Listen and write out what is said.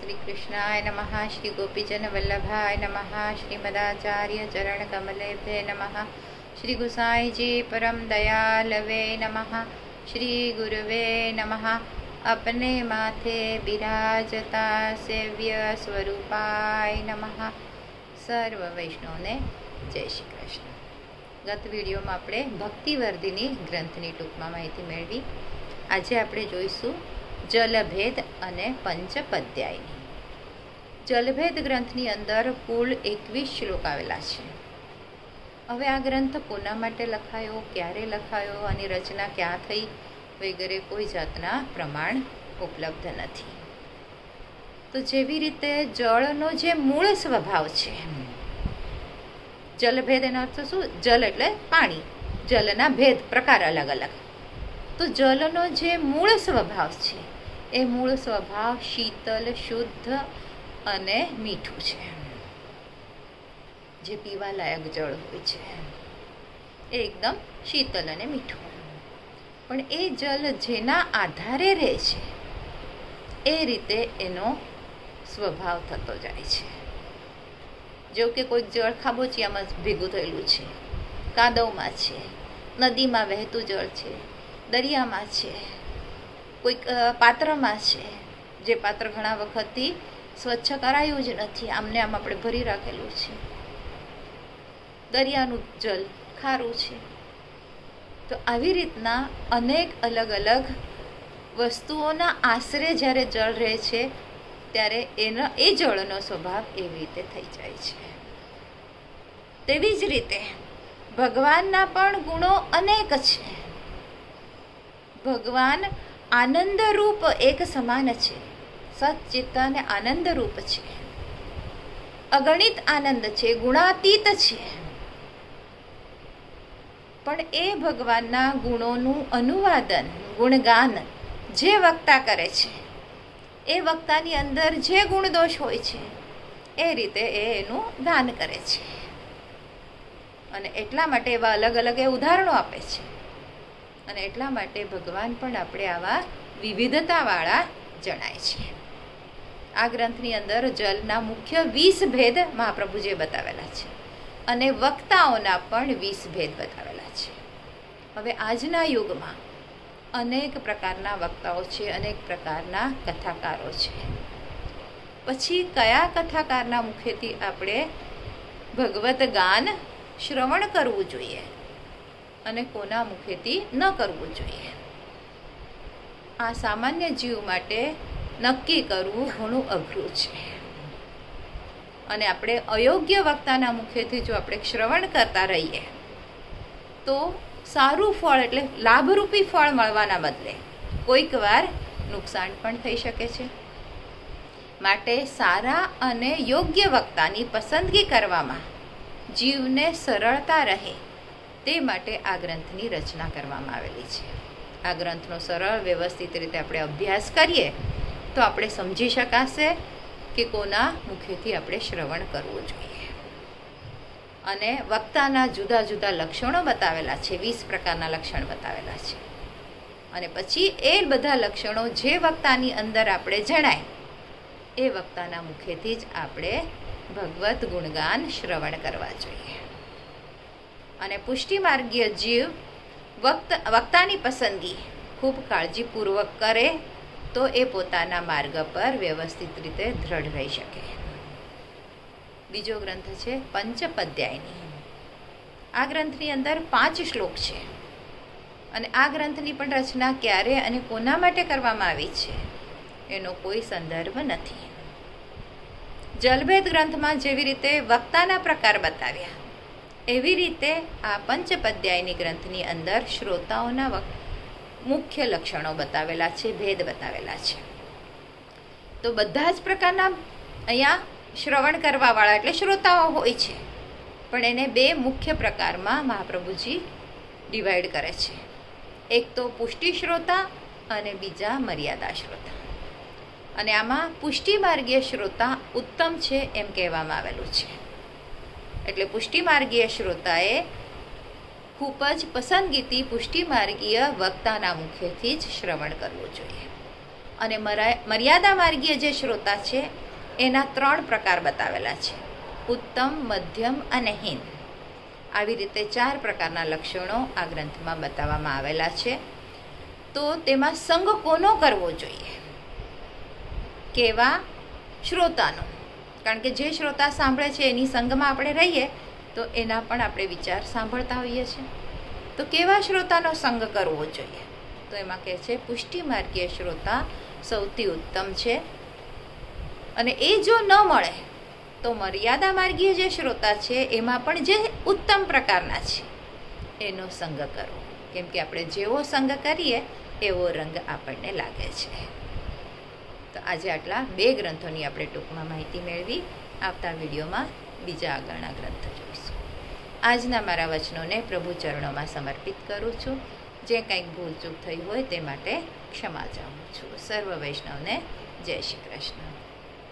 श्री कृष्णाय नमः। श्री गोपीजन वल्लभाय नमः। श्रीमदाचार्य चरण कमलेभ्ये नमः। श्री गुसाई जी परम दयालवे नमः। श्री गुरुवे नमः। अपने माथे बिराजता सेव्य स्वरूपाय नमः। सर्व वैष्णवने जय श्री कृष्ण। गत विडियो में આપણે ભક્તિવર્ધિની ગ્રંથની ટૂંકમાં માહિતી મેળવી। આજે આપણે જોઈશું જલભેદ અને પંચપદ્યાયની। જલભેદ ગ્રંથની અંદર કુલ 21 શ્લોક આવેલા છે। હવે આ ગ્રંથ કોના માટે લખાયો, ક્યારે લખાયો, આની રચના ક્યાં થઈ વગેરે કોઈ જાતના પ્રમાણ ઉપલબ્ધ નથી। તો જેવી રીતે જળનો જે મૂળ સ્વભાવ છે, જલભેદ એનો અર્થ શું? જલ એટલે પાણી, જલના ભેદ પ્રકાર અલગ અલગ। તો જલનો જે મૂળ સ્વભાવ છે એ મૂળ સ્વભાવ શીતલ, શુદ્ધ અને મીઠું છે। જે પીવા લાયક જળ હોય છે એ એકદમ શીતલ અને મીઠું। પણ એ જલ જેના આધારે રહે છે એ રીતે એનો સ્વભાવ થતો જાય છે। જેવું કે કોઈક જળ ખાબોચિયામાં ભેગું થયેલું છે, કાદવમાં છે, નદીમાં વહેતું જળ છે, દરિયામાં છે, કોઈક પાત્રમાં છે, જે પાત્ર ઘણા વખતથી સ્વચ્છ કરાયું જ નથી, આમને આમ આપણે ભરી રાખેલું છે। દરિયાનું જલ ખારું છે। તો આવી રીતના અનેક અલગ અલગ વસ્તુઓના આશરે જ્યારે જળ રહે છે ત્યારે એ જળનો સ્વભાવ એવી રીતે થઈ જાય છે। તેવી જ રીતે ભગવાનના પણ ગુણો અનેક છે। ભગવાન આનંદ રૂપ એક સમાન છે, સચ્ચિત્ત અને આનંદ રૂપ છે, અગણિત આનંદ છે, ગુણાતીત છે। પણ એ ભગવાનના ગુણોનું અનુવાદન, ગુણગાન જે વક્તા કરે છે એ વક્તાની અંદર જે ગુણદોષ હોય છે એ રીતે એનું ગાન કરે છે। અને એટલા માટે એવા અલગ અલગ એ ઉદાહરણો આપે છે। અને એટલા માટે ભગવાન પણ આપણે આવા વિવિધતાવાળા જણાય છે। આ ગ્રંથની અંદર જલના મુખ્ય 20 ભેદ મહાપ્રભુજીએ બતાવેલા છે અને વક્તાઓના પણ 20 ભેદ બતાવેલા છે। હવે આજના યુગમાં અનેક પ્રકારના વક્તાઓ છે, અનેક પ્રકારના કથાકારો છે। પછી કયા કથાકારના મુખેથી આપણે ભગવત ગાન શ્રવણ કરવું જોઈએ અને કોના મુખેથી ન કરવું જોઈએ, આ સામાન્ય જીવ માટે નક્કી કરવું ઘણું અઘરું છે। અને આપણે અયોગ્ય વક્તાના મુખેથી જો આપણે શ્રવણ કરતા રહીએ તો સારું ફળ એટલે લાભરૂપી ફળ મળવાના બદલે કોઈક વાર નુકસાન પણ થઈ શકે છે। માટે સારા અને યોગ્ય વક્તાની પસંદગી કરવામાં જીવને સરળતા રહે તે માટે આ ગ્રંથની રચના કરવામાં આવેલી છે। આ ગ્રંથનો સરળ વ્યવસ્થિત રીતે આપણે અભ્યાસ કરીએ તો આપણે સમજી શકાશે કે કોના મુખેથી આપણે શ્રવણ કરવું જોઈએ। અને વક્તાના જુદા જુદા લક્ષણો બતાવેલા છે, 20 પ્રકારના લક્ષણ બતાવેલા છે। અને પછી એ બધા લક્ષણો જે વક્તાની અંદર આપણે જણાય એ વક્તાના મુખેથી જ આપણે ભગવત ગુણગાન શ્રવણ કરવા જોઈએ। અને પુષ્ટિમાર્ગીય જીવ વક્તાની પસંદગી ખૂબ કાળજીપૂર્વક કરે તો એ પોતાના માર્ગ પર વ્યવસ્થિત રીતે દ્રઢ રહી શકે। બીજો ગ્રંથ છે પંચપદ્યાયની। આ ગ્રંથની અંદર 5 શ્લોક છે અને આ ગ્રંથની પણ રચના ક્યારે અને કોના માટે કરવામાં આવી છે એનો કોઈ સંદર્ભ નથી। જલભેદ ગ્રંથમાં જેવી રીતે વક્તાના પ્રકાર બતાવ્યા એવી રીતે આ પંચપદ્યાયની ગ્રંથની અંદર શ્રોતાઓના મુખ્ય લક્ષણો બતાવેલા છે, ભેદ બતાવેલા છે। તો બધા જ પ્રકારના અહીંયા શ્રવણ કરવાવાળા એટલે શ્રોતાઓ હોય છે, પણ એને 2 મુખ્ય પ્રકારમાં મહાપ્રભુજી ડિવાઈડ કરે છે। એક તો પુષ્ટિ શ્રોતા અને બીજા મર્યાદા શ્રોતા। અને આમાં પુષ્ટિમાર્ગીય શ્રોતા ઉત્તમ છે એમ કહેવામાં આવેલું છે। એટલે પુષ્ટિમાર્ગીય શ્રોતાએ ખૂબ જ પસંદગીથી પુષ્ટિમાર્ગીય વક્તાના મુખેથી જ શ્રવણ કરવું જોઈએ। અને મર્યાદા માર્ગીય જે શ્રોતા છે એના 3 પ્રકાર બતાવેલા છે: ઉત્તમ, મધ્યમ અને હીન. આવી રીતે 4 પ્રકારના લક્ષણો આ ગ્રંથમાં બતાવવામાં આવેલા છે. તો તેમાં સંગ કોનો કરવો જોઈએ? કેવા શ્રોતાનો? કારણ કે જે શ્રોતા સાંભળે છે એની સંગમાં આપણે રહીએ તો એના પણ આપણે વિચાર સાંભળતા હોઈએ છીએ. તો કેવા શ્રોતાનો સંગ કરવો જોઈએ? તો એમાં કહે છે પુષ્ટિ માર્ગીય શ્રોતા સૌથી ઉત્તમ છે. અને એ જો ન મળે તો મર્યાદા માર્ગીય જે શ્રોતા છે એમાં પણ જે ઉત્તમ પ્રકારના છે એનો સંગ કરવો. કેમ કે આપણે જેવો સંગ કરીએ એવો રંગ આપણને લાગે છે. તો આજે આટલા 2 ગ્રંથોની આપણે ટૂંકમાં માહિતી મેળવી. આવતા વિડીયોમાં બીજા આગળના ગ્રંથ જોઈશું. આજના મારા વચનોને પ્રભુ ચરણોમાં સમર્પિત કરું છું. જે કંઈક ભૂલચૂક થઈ હોય તે માટે ક્ષમા ચાહું છું. સર્વ વૈષ્ણવને જય શ્રી કૃષ્ણ.